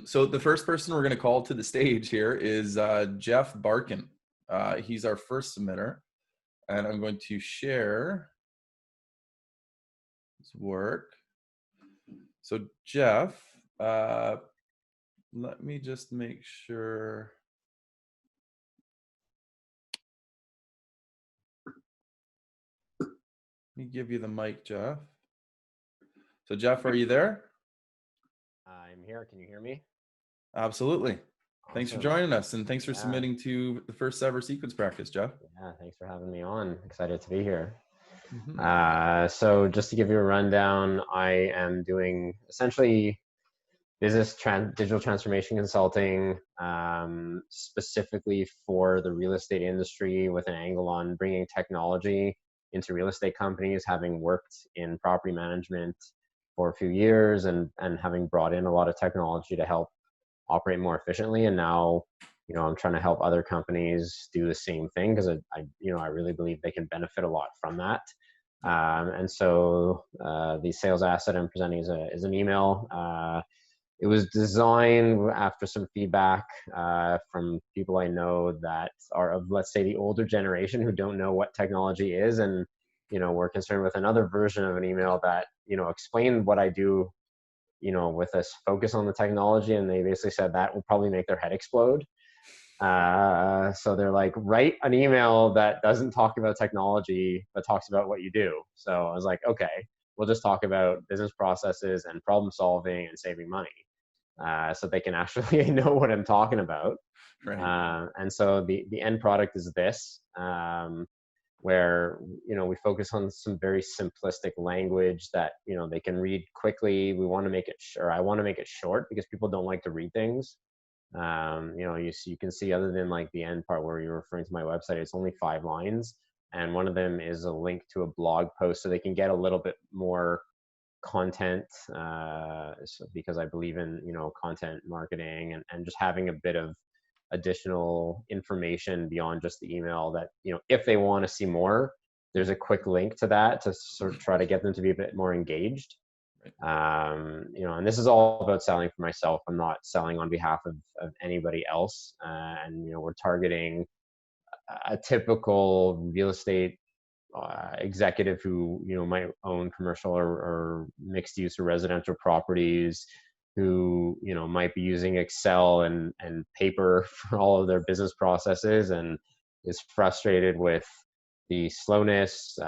So the first person we're going to call to the stage here is Jeff Barkin. He's our first submitter, and I'm going to share his work. So Jeff, let me just make sure. Let me give you the mic, Jeff. So Jeff, are you there? I'm here. Can you hear me? Absolutely. Awesome. Thanks for joining us, and thanks for submitting to the first ever sequence practice, Jeff. Yeah, thanks for having me on. Excited to be here. Mm-hmm. So just to give you a rundown, I am doing essentially digital transformation consulting, specifically for the real estate industry, with an angle on bringing technology into real estate companies, having worked in property management for a few years and having brought in a lot of technology to help operate more efficiently. And now, I'm trying to help other companies do the same thing, because I really believe they can benefit a lot from that. And so the sales asset I'm presenting is an email. It was designed after some feedback from people I know that are of, let's say, the older generation who don't know what technology is, and we're concerned with another version of an email that explained what I do, with us focus on the technology, and they basically said that will probably make their head explode. So they're like, write an email that doesn't talk about technology but talks about what you do. So I was like, okay, we'll just talk about business processes and problem solving and saving money, so they can actually know what I'm talking about. Right. And so the end product is this, where we focus on some very simplistic language that they can read quickly. We want to make it sure. I want to make it short because people don't like to read things. You can see, other than like the end part where you're referring to my website, it's only 5 lines, and one of them is a link to a blog post, so they can get a little bit more content, because I believe in content marketing, and just having a bit of additional information beyond just the email, that if they want to see more, there's a quick link to that to sort of try to get them to be a bit more engaged. And this is all about selling for myself. I'm not selling on behalf of anybody else. And we're targeting a typical real estate executive who might own commercial or mixed use or residential properties, who might be using Excel and paper for all of their business processes, and is frustrated with the slowness,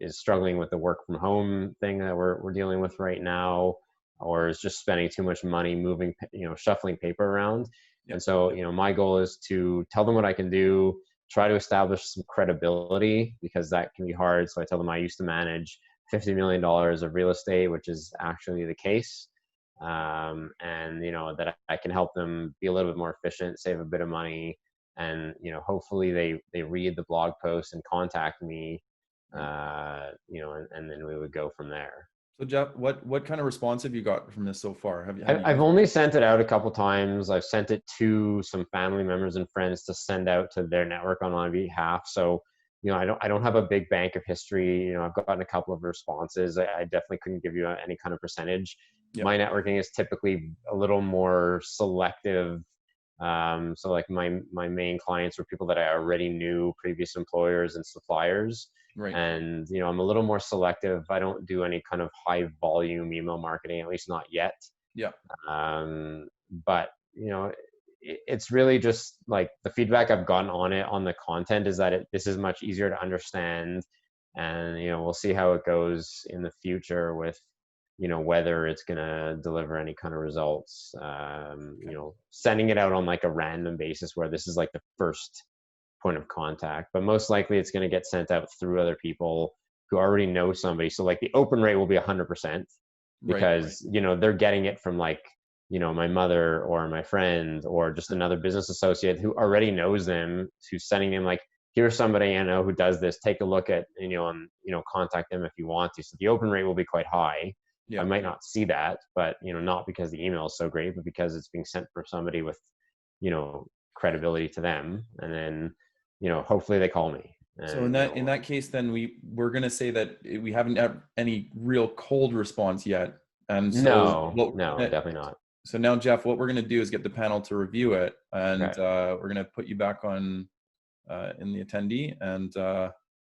is struggling with the work from home thing that we're dealing with right now, or is just spending too much money moving, shuffling paper around. Yep. And so, my goal is to tell them what I can do, try to establish some credibility, because that can be hard. So I tell them I used to manage $50 million of real estate, which is actually the case. And that I can help them be a little bit more efficient, save a bit of money, and hopefully they read the blog post and contact me, and then we would go from there. So Jeff, what kind of response have you got from this so far? Have you I've only sent it out a couple times. I've sent it to some family members and friends to send out to their network on my behalf. So, I don't have a big bank of history. I've gotten a couple of responses. I definitely couldn't give you any kind of percentage. Yep. My networking is typically a little more selective. So like my main clients were people that I already knew, previous employers and suppliers. Right. And, I'm a little more selective. I don't do any kind of high volume email marketing, at least not yet. Yeah. But, it's really just like the feedback I've gotten on the content is that this is much easier to understand. And, we'll see how it goes in the future with, whether it's going to deliver any kind of results. Sending it out on like a random basis where this is like the first point of contact, but most likely it's going to get sent out through other people who already know somebody. So like the open rate will be 100%, because, they're getting it from like, my mother or my friend or just another business associate who already knows them, who's sending them like, here's somebody I know who does this, take a look at, and, contact them if you want to. So the open rate will be quite high. I might not see that, but, not because the email is so great, but because it's being sent for somebody with, credibility to them. And then, hopefully they call me. And, so in that case, then we're going to say that we haven't had any real cold response yet. And so no, definitely not. So now, Jeff, what we're going to do is get the panel to review it, and Okay. we're going to put you back on in the attendee. And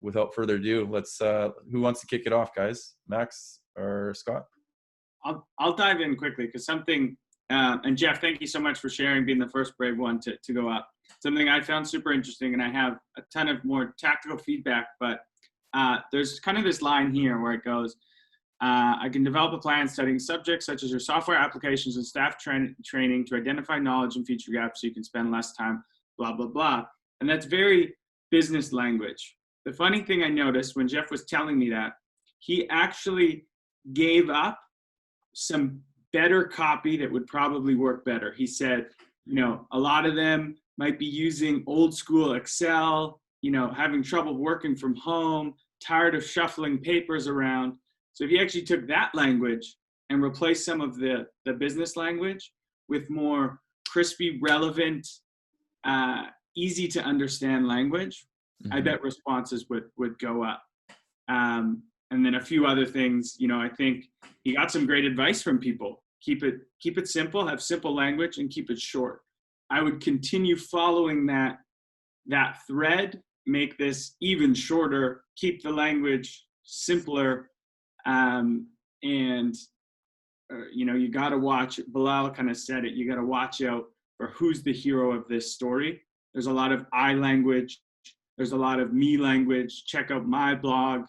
without further ado, let's. Who wants to kick it off, guys? Max or Scott? I'll dive in quickly because something. And Jeff, thank you so much for sharing, being the first brave one to go up. Something I found super interesting, and I have a ton of more tactical feedback. But there's kind of this line here where it goes. I can develop a plan studying subjects such as your software applications and staff training to identify knowledge and feature gaps so you can spend less time, blah, blah, blah. And that's very business language. The funny thing I noticed when Jeff was telling me that, he actually gave up some better copy that would probably work better. He said, a lot of them might be using old school Excel, having trouble working from home, tired of shuffling papers around. So if you actually took that language and replaced some of the business language with more crispy, relevant, easy to understand language, I bet responses would go up. And then a few other things, I think he got some great advice from people. Keep it simple, have simple language, and keep it short. I would continue following that thread, make this even shorter, keep the language simpler. You got to watch, Bilal kind of said it, you got to watch out for who's the hero of this story. There's a lot of I language. There's a lot of me language. Check out my blog,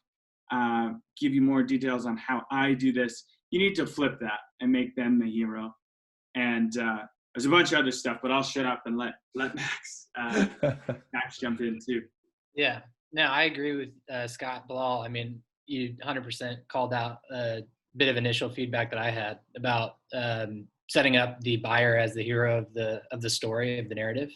give you more details on how I do this. You need to flip that and make them the hero. And there's a bunch of other stuff, but I'll shut up and let Max jump in too. Yeah, no, I agree with Scott, Bilal. I mean, you 100% called out a bit of initial feedback that I had about setting up the buyer as the hero of the story, of the narrative.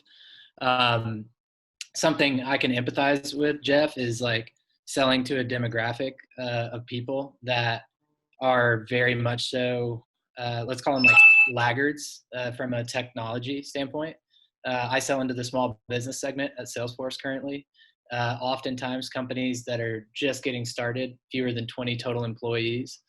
Something I can empathize with, Jeff, is like selling to a demographic of people that are very much so, let's call them like laggards from a technology standpoint. I sell into the small business segment at Salesforce currently. Oftentimes companies that are just getting started, fewer than 20 total employees,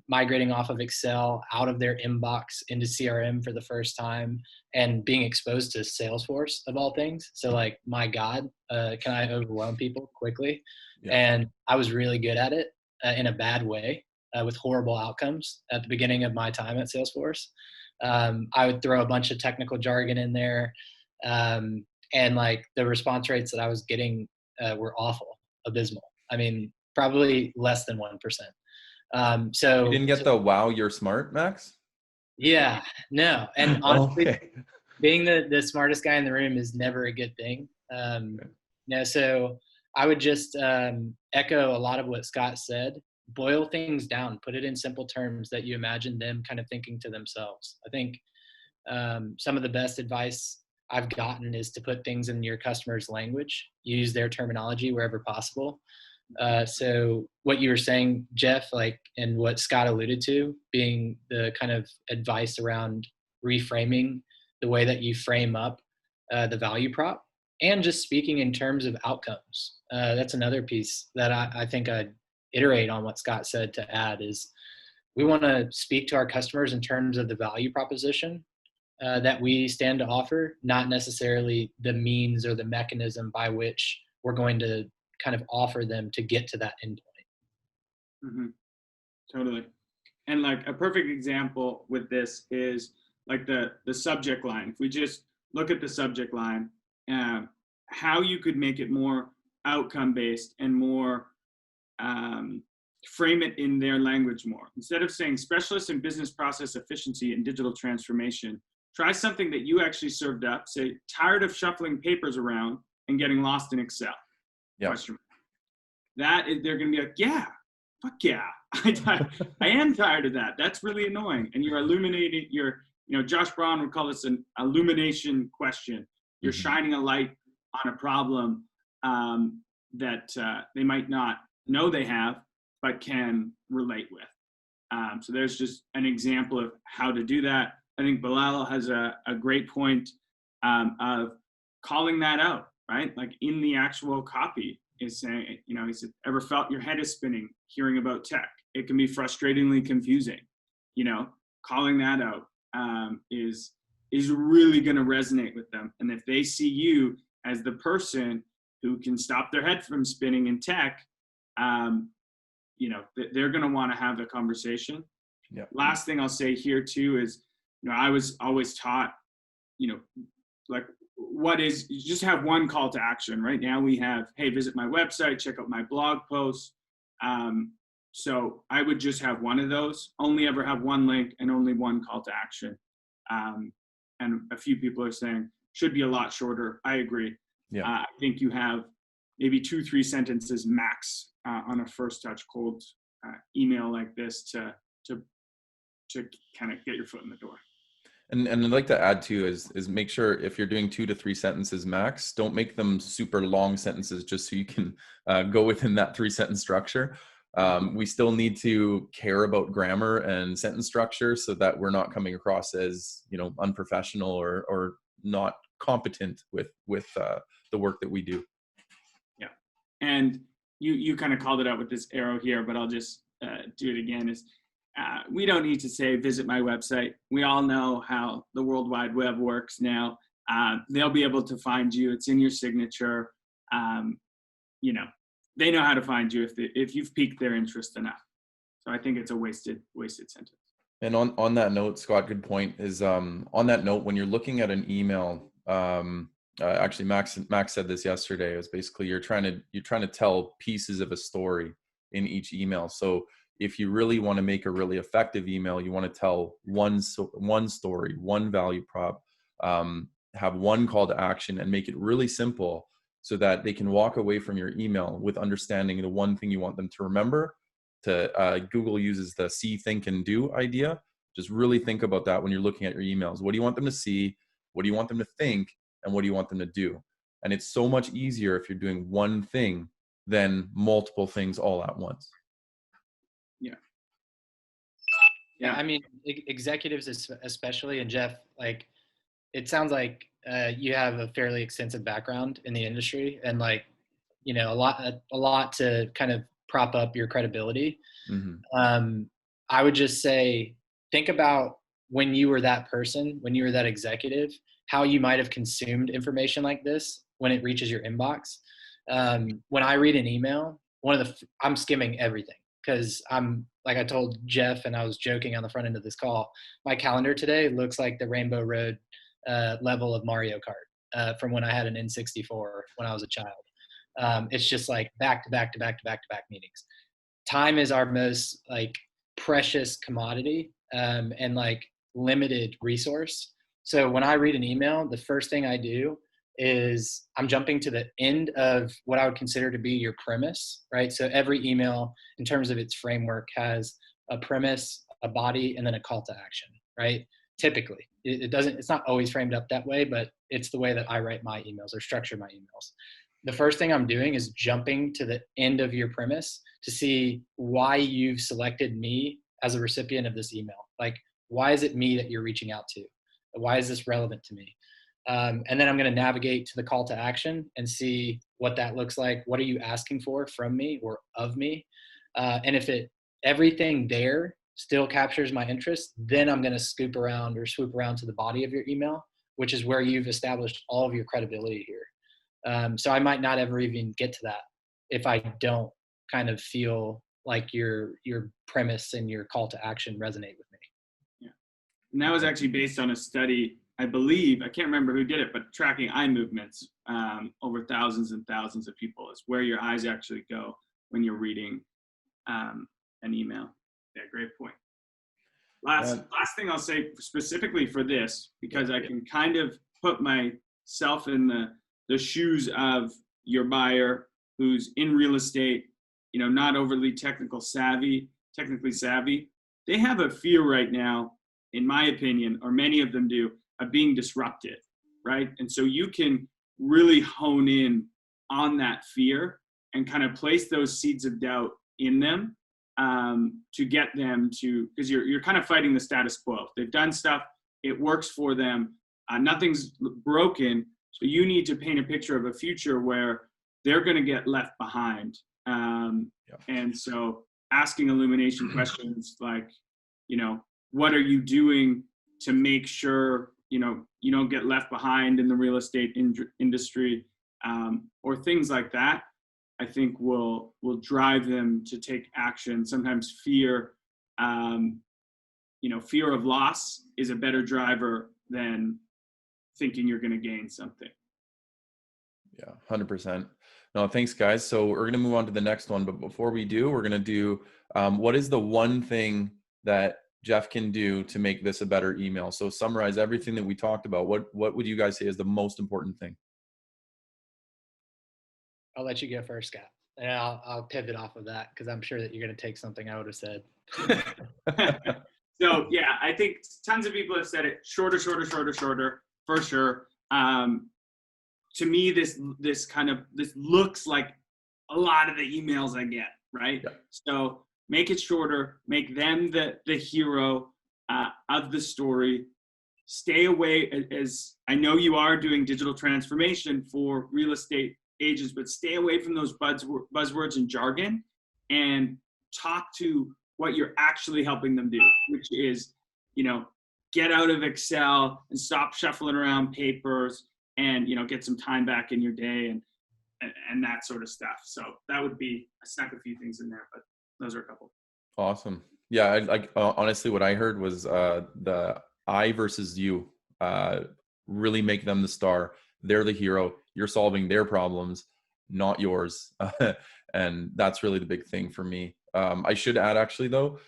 migrating off of Excel out of their inbox into CRM for the first time and being exposed to Salesforce of all things. So like, my God, can I overwhelm people quickly? Yeah. And I was really good at it in a bad way with horrible outcomes at the beginning of my time at Salesforce. I would throw a bunch of technical jargon in there. And like the response rates that I was getting were awful, abysmal. I mean, probably less than 1%. So you didn't get the wow, you're smart, Max? Yeah, no. And honestly, being the smartest guy in the room is never a good thing. So I would just echo a lot of what Scott said. Boil things down, put it in simple terms that you imagine them kind of thinking to themselves. I think some of the best advice I've gotten is to put things in your customer's language, use their terminology wherever possible. So what you were saying, Jeff, like, and what Scott alluded to, being the kind of advice around reframing the way that you frame up the value prop, and just speaking in terms of outcomes. That's another piece that I think I'd iterate on what Scott said to add is we want to speak to our customers in terms of the value proposition that we stand to offer, not necessarily the means or the mechanism by which we're going to kind of offer them to get to that endpoint. Mm-hmm. Totally. And like a perfect example with this is like the subject line. If we just look at the subject line, how you could make it more outcome based and more frame it in their language more. Instead of saying specialist in business process efficiency and digital transformation, try something that you actually served up. Say, tired of shuffling papers around and getting lost in Excel. Yeah. That is, they're going to be like, yeah, fuck yeah. I am tired of that. That's really annoying. And you're illuminating Josh Braun would call this an illumination question. You're shining a light on a problem that they might not know they have, but can relate with. So there's just an example of how to do that. I think Bilal has a great point of calling that out, right? Like in the actual copy is saying, he said, ever felt your head is spinning hearing about tech? It can be frustratingly confusing, calling that out. is really going to resonate with them. And if they see you as the person who can stop their head from spinning in tech, they're going to want to have the conversation. Yeah. Last thing I'll say here too is, I was always taught, like, what is, you just have one call to action. Right now we have, hey, visit my website, check out my blog posts. So I would just have one of those, only ever have one link and only one call to action. And a few people are saying should be a lot shorter. I agree. Yeah. I think you have maybe 2-3 sentences max on a first touch cold email like this to kind of get your foot in the door. And I'd like to add too is make sure if you're doing 2 to 3 sentences max, don't make them super long sentences just so you can go within that 3-sentence structure. We still need to care about grammar and sentence structure so that we're not coming across as, unprofessional or not competent with the work that we do. Yeah. And you kind of called it out with this arrow here, but I'll just do it again. We don't need to say, visit my website. We all know how the World Wide Web works now. They'll be able to find you. It's in your signature. They know how to find you if you've piqued their interest enough. So I think it's a wasted sentence. And on that note, Scott, good point, is on that note, when you're looking at an email, actually Max said this yesterday, is basically you're trying to tell pieces of a story in each email. So if you really want to make a really effective email, you want to tell one story, one value prop, have one call to action, and make it really simple so that they can walk away from your email with understanding the one thing you want them to remember. Google uses the see, think, and do idea. Just really think about that when you're looking at your emails. What do you want them to see? What do you want them to think? And what do you want them to do? And it's so much easier if you're doing one thing than multiple things all at once. Yeah, I mean, executives especially, and Jeff, like, it sounds like you have a fairly extensive background in the industry, and a lot to kind of prop up your credibility. Mm-hmm. I would just say, think about when you were that person, when you were that executive, how you might have consumed information like this when it reaches your inbox. When I read an email, I'm skimming everything, because like I told Jeff, and I was joking on the front end of this call, my calendar today looks like the Rainbow Road level of Mario Kart from when I had an N64 when I was a child. It's just like back to back to back to back to back meetings. Time is our most precious commodity and limited resource. So when I read an email, the first thing I do is I'm jumping to the end of what I would consider to be your premise, right? So every email, in terms of its framework, has a premise, a body, and then a call to action, right? Typically, it's not always framed up that way, but it's the way that I write my emails or structure my emails. The first thing I'm doing is jumping to the end of your premise to see why you've selected me as a recipient of this email. Like, why is it me that you're reaching out to? Why is this relevant to me? And then I'm going to navigate to the call to action and see what that looks like. What are you asking for from me or of me? And if everything there still captures my interest, then I'm going to swoop around to the body of your email, which is where you've established all of your credibility here. So I might not ever even get to that if I don't kind of feel like your premise and your call to action resonate with me. Yeah. And that was actually based on a study, I believe, I can't remember who did it, but tracking eye movements over thousands and thousands of people is where your eyes actually go when you're reading an email. Yeah, great point. Last thing I'll say specifically for this, because I can kind of put myself in the shoes of your buyer who's in real estate, not overly technically savvy. They have a fear right now, in my opinion, or many of them do, of being disrupted, right? And so you can really hone in on that fear and kind of place those seeds of doubt in them to get them to, because you're kind of fighting the status quo. They've done stuff, it works for them, nothing's broken, so you need to paint a picture of a future where they're going to get left behind. And so asking illumination questions like, what are you doing to make sure, you know, you don't get left behind in the real estate industry, or things like that, I think will drive them to take action. Sometimes fear, you know, fear of loss is a better driver than thinking you're going to gain something. Yeah, 100%. No, thanks, guys. So we're going to move on to the next one. But before we do, we're going to do what is the one thing that Jeff can do to make this a better email? So summarize everything that we talked about. What would you guys say is the most important thing? I'll let you go first, Scott. And I'll pivot off of that because I'm sure that you're going to take something I would have said. So yeah, I think tons of people have said it. Shorter, for sure. To me, this looks like a lot of the emails I get, right? Yeah. So make it shorter, make them the hero of the story. Stay away, as I know you are doing digital transformation for real estate agents, but stay away from those buzzwords and jargon, and talk to what you're actually helping them do, which is, you know, get out of Excel and stop shuffling around papers, and, you know, get some time back in your day and that sort of stuff. So that would be, I snuck a few things in there, but those are a couple. Awesome. Yeah, honestly, what I heard was the I versus you. Really make them the star. They're the hero. You're solving their problems, not yours. And that's really the big thing for me. I should add, actually, though,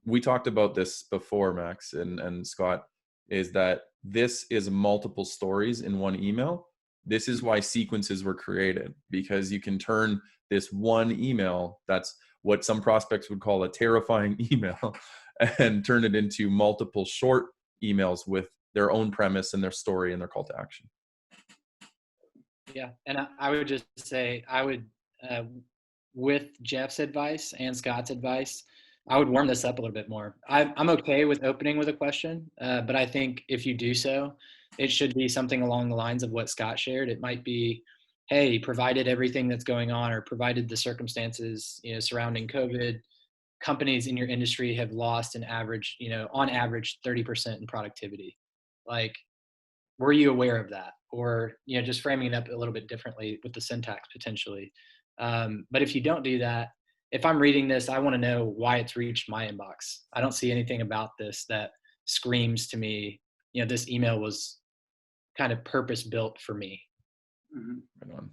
we talked about this before, Max and Scott, is that this is multiple stories in one email. This is why sequences were created, because you can turn this one email, that's what some prospects would call a terrifying email, and turn it into multiple short emails with their own premise and their story and their call to action. Yeah, and I would just say, I would, with Jeff's advice and Scott's advice, I would warm this up a little bit more. I'm okay with opening with a question, but I think if you do so, it should be something along the lines of what Scott shared. It might be, hey, provided everything that's going on, or provided the circumstances, you know, surrounding COVID, companies in your industry have lost an average, you know, on average 30% in productivity. Like, were you aware of that? Or, you know, just framing it up a little bit differently with the syntax potentially. But if you don't do that, if I'm reading this, I want to know why it's reached my inbox. I don't see anything about this that screams to me, you know, this email was kind of purpose built for me. Mm-hmm. Right on.